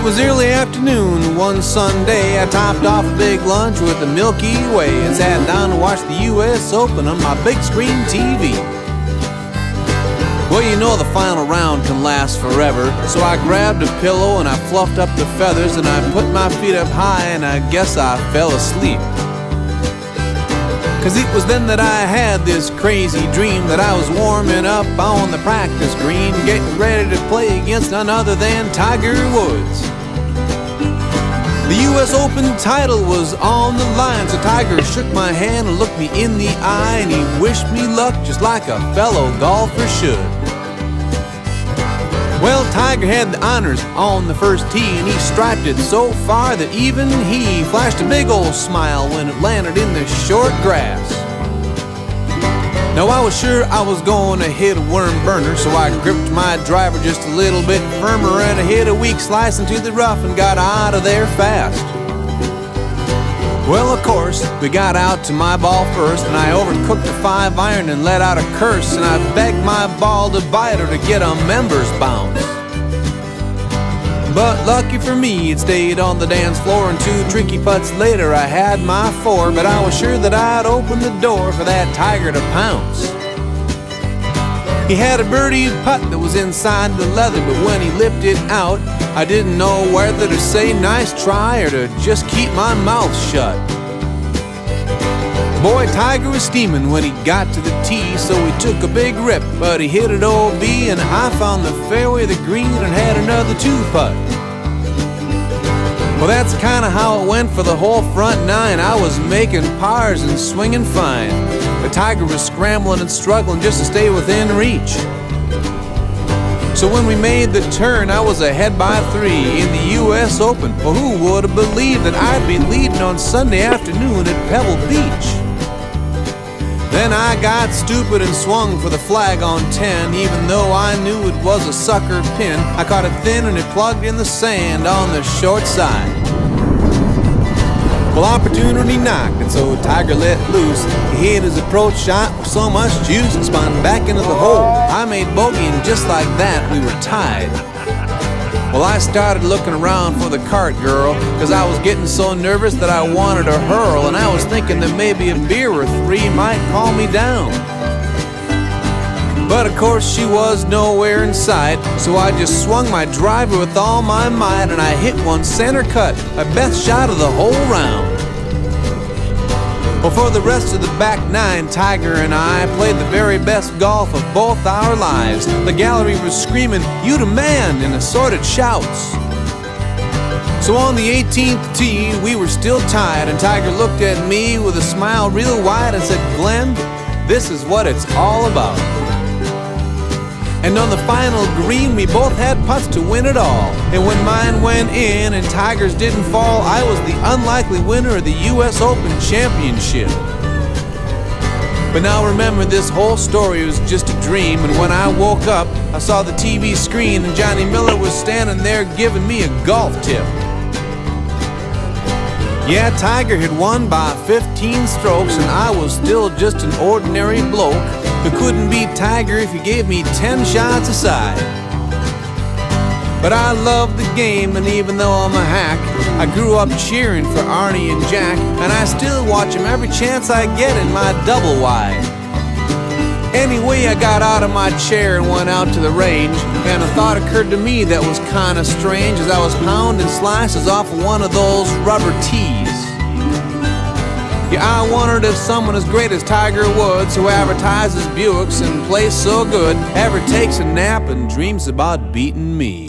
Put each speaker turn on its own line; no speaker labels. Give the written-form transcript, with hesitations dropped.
was early afternoon one Sunday. I topped off a big lunch with the Milky Way and sat down to watch the U.S. Open on my big screen TV. Well, you know the final round can last forever, so I grabbed a pillow and I fluffed up the feathers and I put my feet up high and I guess I fell asleep. 'Cause it was then that I had this crazy dream that I was warming up on the practice green, getting ready to play against none other than Tiger Woods. The U.S. Open title was on the line, so Tiger shook my hand and looked me in the eye, and he wished me luck just like a fellow golfer should. Well, Tiger had the honors on the first tee, and he striped it so far that even he flashed a big old smile when it landed in the short grass. Now, I was sure I was going to hit a worm burner, so I gripped my driver just a little bit firmer, and I hit a weak slice into the rough and got out of there fast. Well, of course, we got out to my ball first, and I overcooked a 5-iron and let out a curse, and I begged my ball to bite or to get a member's bounce. But lucky for me, it stayed on the dance floor, and 2 tricky putts later I had my 4, but I was sure that I'd open the door for that Tiger to pounce. He had a birdie putt that was inside the leather, but when he lipped it out, I didn't know whether to say nice try or to just keep my mouth shut. Boy, Tiger was steaming when he got to the tee, so he took a big rip, but he hit it OB, and I found the fairway of the green and had another 2-putt. Well, that's kinda how it went for the whole front 9. I was making pars and swinging fine. The Tiger was scrambling and struggling just to stay within reach. So when we made the turn, I was ahead by 3 in the U.S. Open. Well, who would have believed that I'd be leading on Sunday afternoon at Pebble Beach? Then I got stupid and swung for the flag on 10, even though I knew it was a sucker pin. I caught it thin and it plugged in the sand on the short side. Well, opportunity knocked, and so Tiger let loose. He hit his approach shot with so much juice and spun back into the hole. I made bogey, and just like that, we were tied. Well, I started looking around for the cart girl, 'cause I was getting so nervous that I wanted to hurl, and I was thinking that maybe a beer or 3 might calm me down. But of course she was nowhere in sight, so I just swung my driver with all my might, and I hit one center cut, my best shot of the whole round. Well, for the rest of the back 9, Tiger and I played the very best golf of both our lives. The gallery was screaming, "You the man," in assorted shouts. So on the 18th tee, we were still tied, and Tiger looked at me with a smile real wide and said, "Glenn, this is what it's all about." And on the final green, we both had putts to win it all. And when mine went in and Tiger's didn't fall, I was the unlikely winner of the U.S. Open Championship. But now remember, this whole story was just a dream, and when I woke up, I saw the TV screen and Johnny Miller was standing there giving me a golf tip. Yeah, Tiger had won by 15 strokes, and I was still just an ordinary bloke who couldn't beat Tiger if he gave me 10 shots aside. But I love the game, and even though I'm a hack, I grew up cheering for Arnie and Jack, and I still watch them every chance I get in my double wide. Anyway, I got out of my chair and went out to the range, and a thought occurred to me that was kinda strange as I was pounding slices off one of those rubber tees. Yeah, I wondered if someone as great as Tiger Woods, who advertises Buicks and plays so good, ever takes a nap and dreams about beating me.